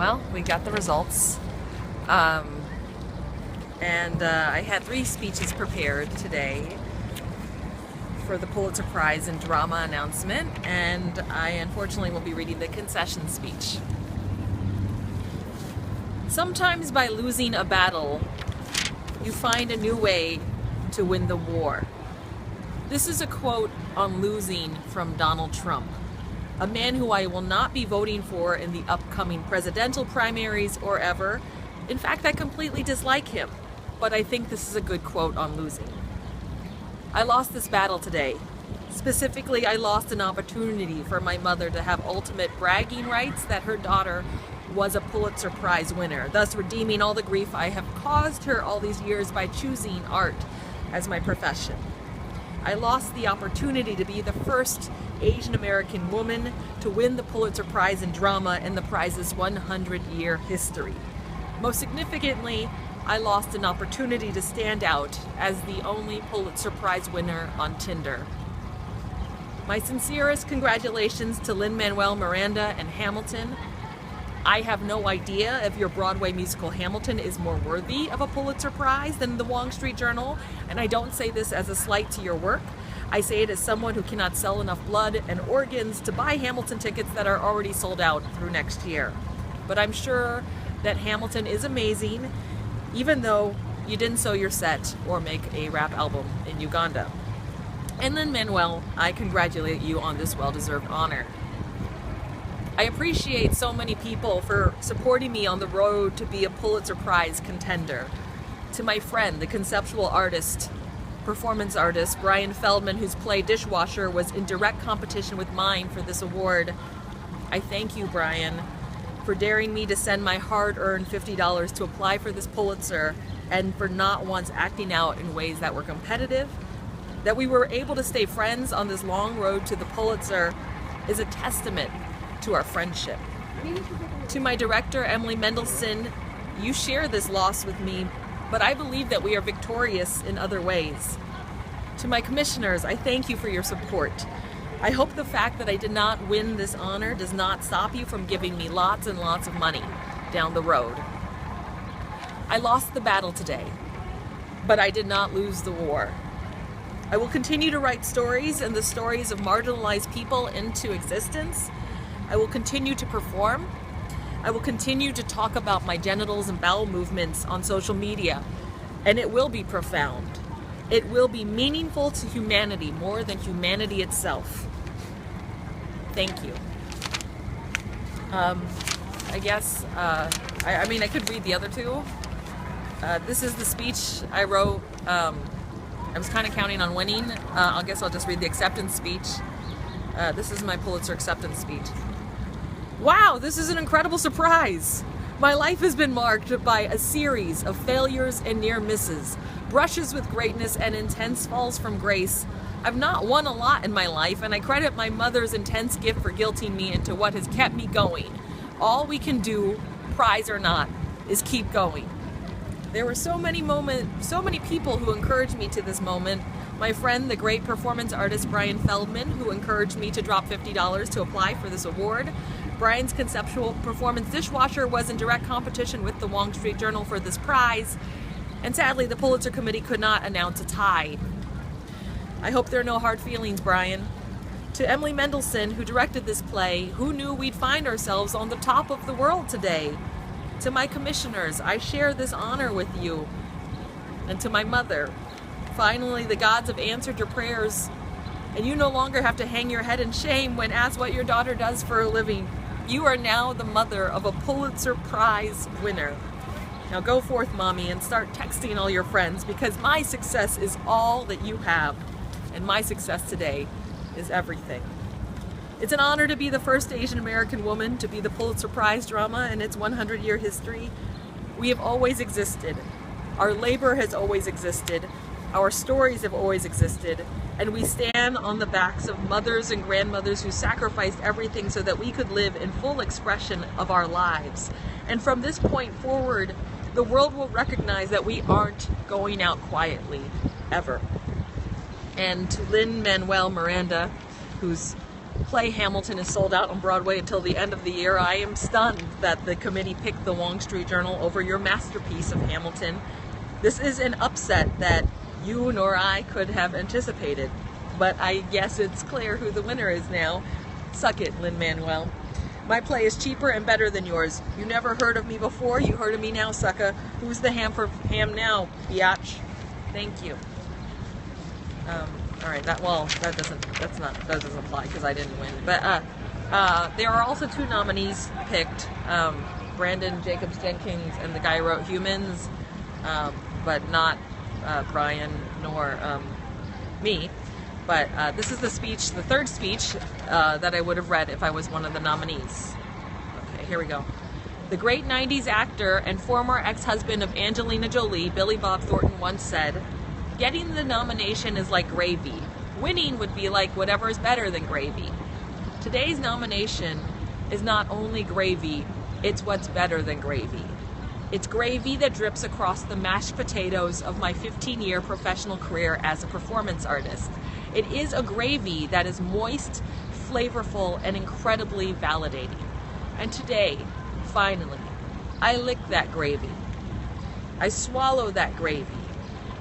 Well, we got the results. I had 3 speeches prepared today for the Pulitzer Prize in Drama announcement, and I unfortunately will be reading the concession speech. Sometimes by losing a battle, you find a new way to win the war. This is a quote on losing from Donald Trump, a man who I will not be voting for in the upcoming presidential primaries or ever. In fact, I completely dislike him, but I think this is a good quote on losing. I lost this battle today. Specifically, I lost an opportunity for my mother to have ultimate bragging rights that her daughter was a Pulitzer Prize winner, thus redeeming all the grief I have caused her all these years by choosing art as my profession. I lost the opportunity to be the first Asian American woman to win the Pulitzer Prize in Drama in the prize's 100-year history. Most significantly, I lost an opportunity to stand out as the only Pulitzer Prize winner on Tinder. My sincerest congratulations to Lin-Manuel Miranda and Hamilton. I have no idea if your Broadway musical Hamilton is more worthy of a Pulitzer Prize than the Wall Street Journal, and I don't say this as a slight to your work. I say it as someone who cannot sell enough blood and organs to buy Hamilton tickets that are already sold out through next year. But I'm sure that Hamilton is amazing, even though you didn't sew your set or make a rap album in Uganda. And Lin-Manuel, I congratulate you on this well-deserved honor. I appreciate so many people for supporting me on the road to be a Pulitzer Prize contender. To my friend, the conceptual artist, performance artist, Brian Feldman, whose play Dishwasher was in direct competition with mine for this award, I thank you, Brian, for daring me to send my hard-earned $50 to apply for this Pulitzer, and for not once acting out in ways that were competitive. That we were able to stay friends on this long road to the Pulitzer is a testament to our friendship. To my director, Emily Mendelsohn, you share this loss with me, but I believe that we are victorious in other ways. To my commissioners, I thank you for your support. I hope the fact that I did not win this honor does not stop you from giving me lots and lots of money down the road. I lost the battle today, but I did not lose the war. I will continue to write stories and the stories of marginalized people into existence. I will continue to perform. I will continue to talk about my genitals and bowel movements on social media, and it will be profound. It will be meaningful to humanity more than humanity itself. Thank you. I guess, I mean, I could read the other 2. This is the speech I wrote. I was kind of counting on winning. I guess I'll just read the acceptance speech. This is my Pulitzer acceptance speech. Wow, this is an incredible surprise. My life has been marked by a series of failures and near misses, brushes with greatness and intense falls from grace. I've not won a lot in my life, and I credit my mother's intense gift for guilting me into what has kept me going. All we can do, prize or not, is keep going. There were so many people who encouraged me to this moment. My friend, the great performance artist Brian Feldman, who encouraged me to drop $50 to apply for this award. Brian's conceptual performance Dishwasher was in direct competition with the Wall Street Journal for this prize. And sadly, the Pulitzer Committee could not announce a tie. I hope there are no hard feelings, Brian. To Emily Mendelsohn, who directed this play, who knew we'd find ourselves on the top of the world today? To my commissioners, I share this honor with you. And to my mother, finally the gods have answered your prayers, and you no longer have to hang your head in shame when asked what your daughter does for a living. You are now the mother of a Pulitzer Prize winner. Now go forth, Mommy, and start texting all your friends, because my success is all that you have, and my success today is everything. It's an honor to be the first Asian American woman to be the Pulitzer Prize Drama in its 100-year history. We have always existed. Our labor has always existed. Our stories have always existed. And we stand on the backs of mothers and grandmothers who sacrificed everything so that we could live in full expression of our lives. And from this point forward, the world will recognize that we aren't going out quietly, ever. And to Lin-Manuel Miranda, whose play Hamilton is sold out on Broadway until the end of the year. I am stunned that the committee picked the Wong Street Journal over your masterpiece of Hamilton. This is an upset that you nor I could have anticipated, but I guess it's clear who the winner is now. Suck it, Lin-Manuel. My play is cheaper and better than yours. You never heard of me before, you heard of me now, sucker. Who's the ham for ham now, biatch? Thank you. All right, that doesn't apply because I didn't win. But there are also 2 nominees picked, Brandon Jacobs Jenkins and the guy who wrote Humans, but not Brian nor me. But this is the speech, the 3rd speech that I would have read if I was one of the nominees. Okay, here we go. The great 90s actor and former ex-husband of Angelina Jolie, Billy Bob Thornton, once said, "Getting the nomination is like gravy. Winning would be like whatever is better than gravy." Today's nomination is not only gravy, it's what's better than gravy. It's gravy that drips across the mashed potatoes of my 15-year professional career as a performance artist. It is a gravy that is moist, flavorful, and incredibly validating. And today, finally, I lick that gravy. I swallow that gravy.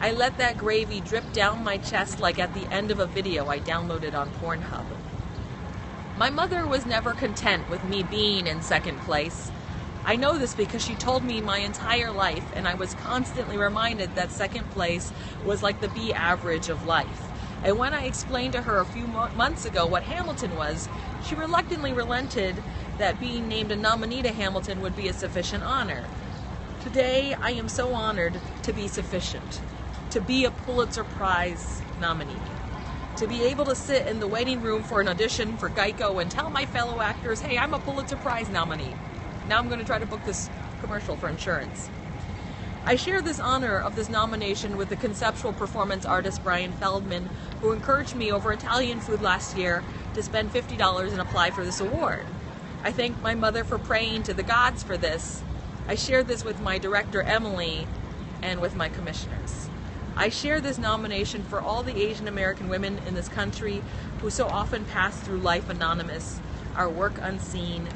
I let that gravy drip down my chest like at the end of a video I downloaded on Pornhub. My mother was never content with me being in 2nd place. I know this because she told me my entire life, and I was constantly reminded that 2nd place was like the B average of life. And when I explained to her a few months ago what Hamilton was, she reluctantly relented that being named a nominee to Hamilton would be a sufficient honor. Today, I am so honored to be sufficient, to be a Pulitzer Prize nominee, to be able to sit in the waiting room for an audition for Geico and tell my fellow actors, hey, I'm a Pulitzer Prize nominee. Now I'm going to try to book this commercial for insurance. I share this honor of this nomination with the conceptual performance artist Brian Feldman, who encouraged me over Italian food last year to spend $50 and apply for this award. I thank my mother for praying to the gods for this. I share this with my director Emily and with my commissioners. I share this nomination for all the Asian American women in this country who so often pass through life anonymous, our work unseen,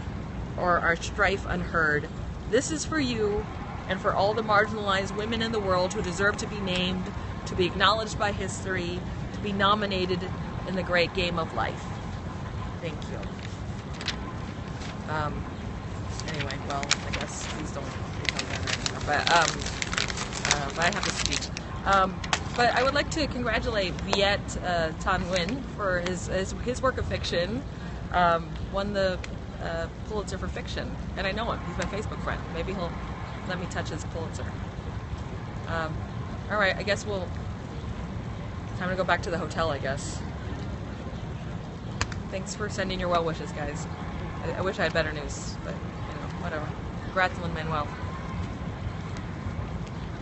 or our strife unheard. This is for you and for all the marginalized women in the world who deserve to be named, to be acknowledged by history, to be nominated in the great game of life. Thank you. Anyway, well, I guess please don't but I have to speak. But I would like to congratulate Viet Thanh Nguyen for his work of fiction. Won the Pulitzer for fiction, and I know him. He's my Facebook friend. Maybe he'll let me touch his Pulitzer. All right, I guess time to go back to the hotel, I guess. Thanks for sending your well wishes, guys. I wish I had better news, but, you know, whatever. Congrats, Lin-Manuel.